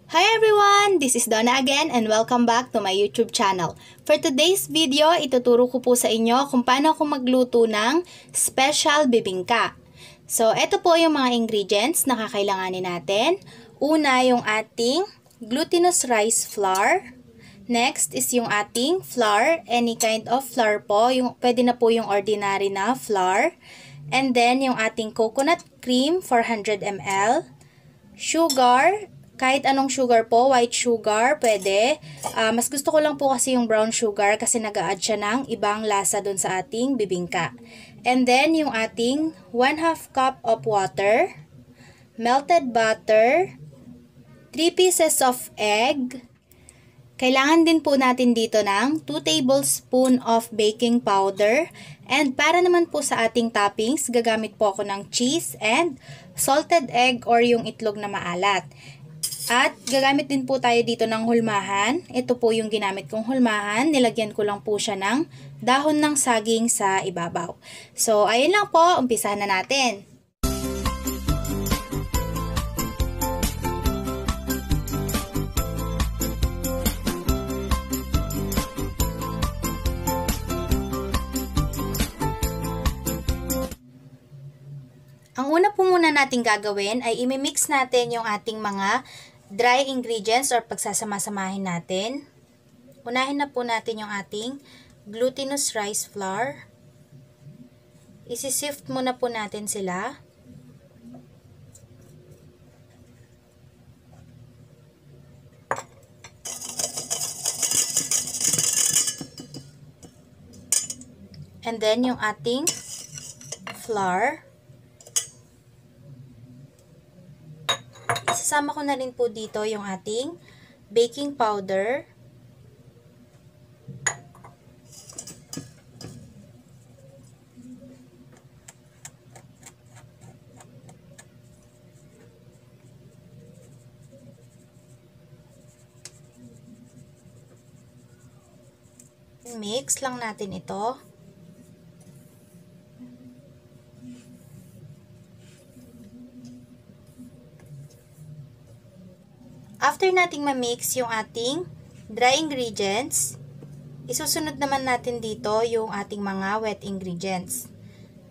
Hi everyone! This is Donna again and welcome back to my YouTube channel. For today's video, ituturo ko po sa inyo kung paano ako magluto ng special bibingka. So, ito po yung mga ingredients na kakailanganin natin. Una, yung ating glutinous rice flour. Next is yung ating flour, any kind of flour po. Pwede na po yung ordinary na flour. And then, yung ating coconut cream, 400 ml. Sugar, kahit anong sugar po, white sugar, pwede. Mas gusto ko lang po kasi yung brown sugar kasi nag-a-add siya ng ibang lasa dun sa ating bibingka. And then, yung ating 1/2 cup of water, melted butter, 3 pieces of egg. Kailangan din po natin dito ng 2 tablespoon of baking powder. And para naman po sa ating toppings, gagamit po ako ng cheese and salted egg or yung itlog na maalat. At gagamit din po tayo dito ng hulmahan. Ito po yung ginamit kong hulmahan. Nilagyan ko lang po siya ng dahon ng saging sa ibabaw. So, ayun lang po. Umpisahan na natin. Ang una po muna natin gagawin ay imimix natin yung ating mga dry ingredients or pagsasama-samahin natin. Unahin na po natin yung ating glutinous rice flour. Isi-sift muna po natin sila. And then yung ating flour. Isasama ko na rin po dito yung ating baking powder. Mix lang natin ito. After nating ma-mix yung ating dry ingredients, isusunod naman natin dito yung ating mga wet ingredients.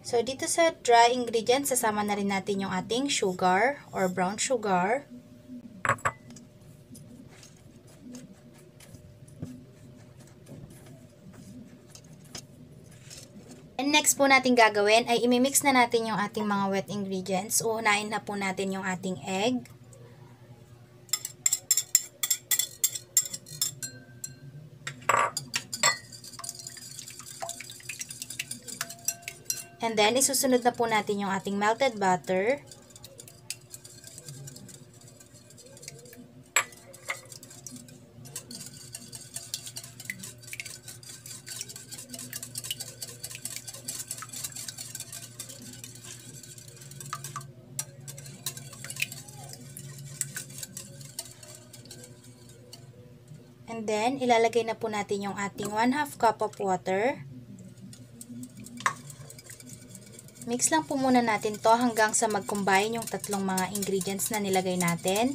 So, dito sa dry ingredients, sasama na rin natin yung ating sugar or brown sugar. And next po natin gagawin ay imimix na natin yung ating mga wet ingredients. Uunahin na po natin yung ating egg. And then, isusunod na po natin yung ating melted butter. And then, ilalagay na po natin yung ating 1/2 cup of water. Mix lang po muna natin to hanggang sa mag-combine yung tatlong mga ingredients na nilagay natin.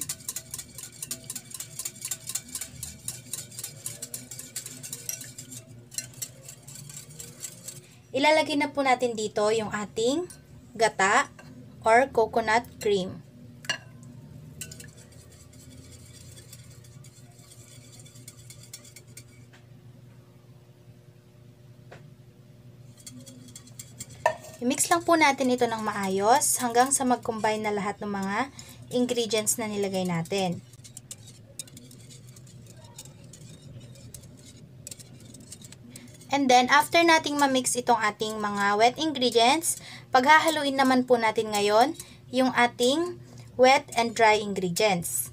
Ilalagay na po natin dito yung ating gata or coconut cream. I-mix lang po natin ito ng maayos hanggang sa mag-combine na lahat ng mga ingredients na nilagay natin. And then, after nating ma-mix itong ating mga wet ingredients, paghahaluin naman po natin ngayon yung ating wet and dry ingredients.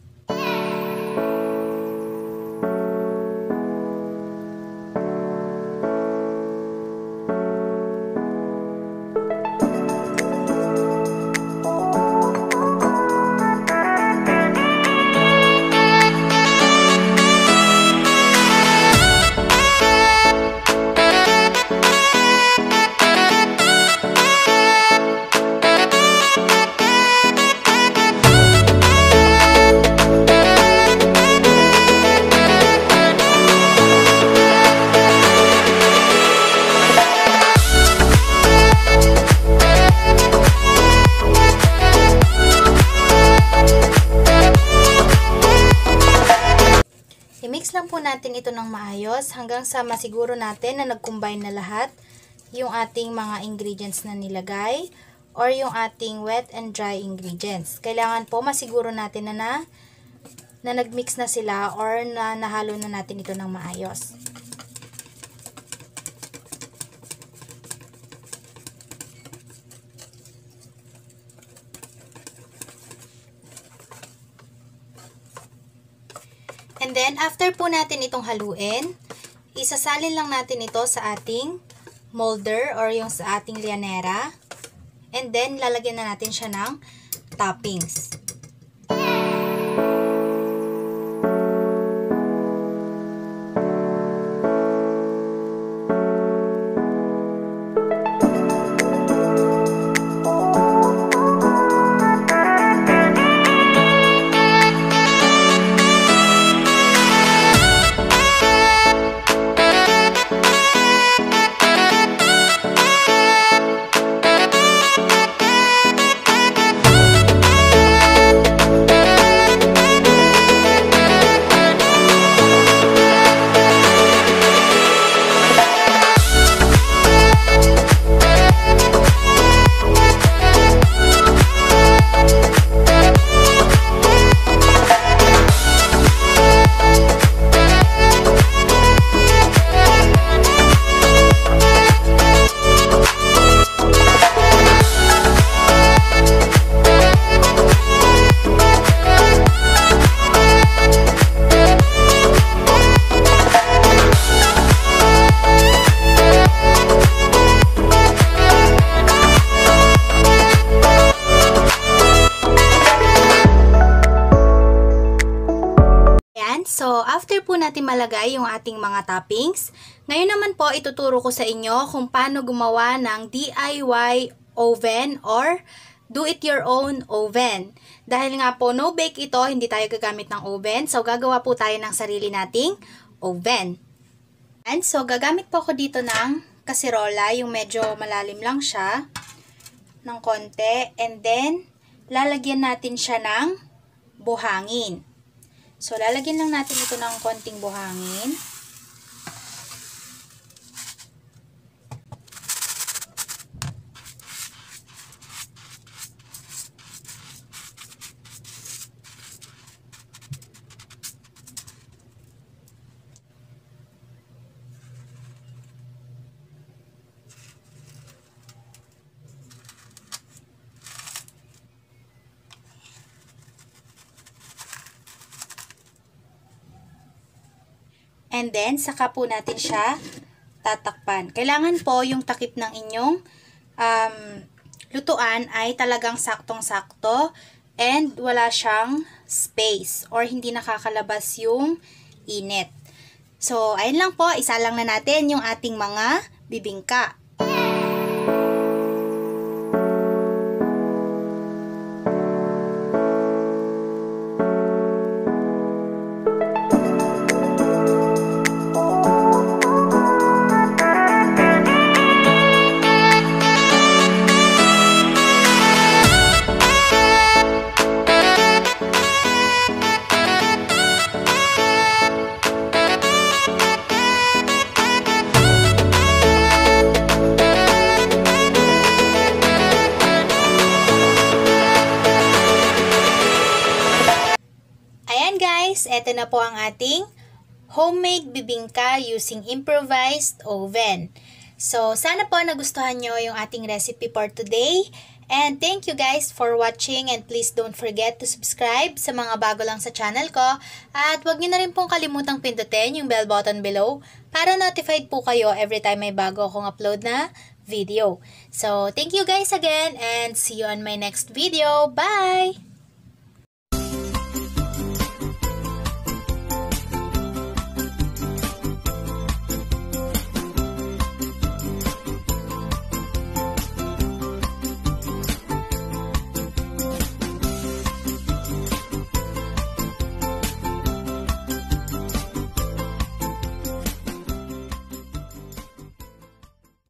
i-mix lang po natin ito ng maayos hanggang sa masiguro natin na nag-combine na lahat yung ating mga ingredients na nilagay or yung ating wet and dry ingredients. Kailangan po masiguro natin na nag-mix na sila or na nahalo na natin ito ng maayos. And then, after po natin itong haluin, isasalin lang natin ito sa ating molder or yung sa ating lianera. And then, lalagyan na natin siya ng toppings. So, after po natin malagay yung ating mga toppings, ngayon naman po ituturo ko sa inyo kung paano gumawa ng DIY oven or do-it-your-own oven. Dahil nga po no bake ito, hindi tayo gagamit ng oven. So, gagawa po tayo ng sarili nating oven. And so, gagamit po ako dito ng kasirola, yung medyo malalim lang siya, ng konti. And then, lalagyan natin siya ng buhangin. So, lalagyan lang natin ito ng konting buhangin. And then, saka po natin siya tatakpan. Kailangan po yung takip ng inyong lutuan ay talagang saktong-sakto and wala siyang space or hindi nakakalabas yung init. So, ayun lang po. Isa lang na natin yung ating mga bibingka. Ito na po ang ating homemade bibingka using improvised oven. So, sana po nagustuhan nyo yung ating recipe for today. And thank you guys for watching and please don't forget to subscribe sa mga bago lang sa channel ko. At huwag nyo na rin pong kalimutang pindutin yung bell button below para notified po kayo every time may bago akong upload na video. So, thank you guys again and see you on my next video. Bye!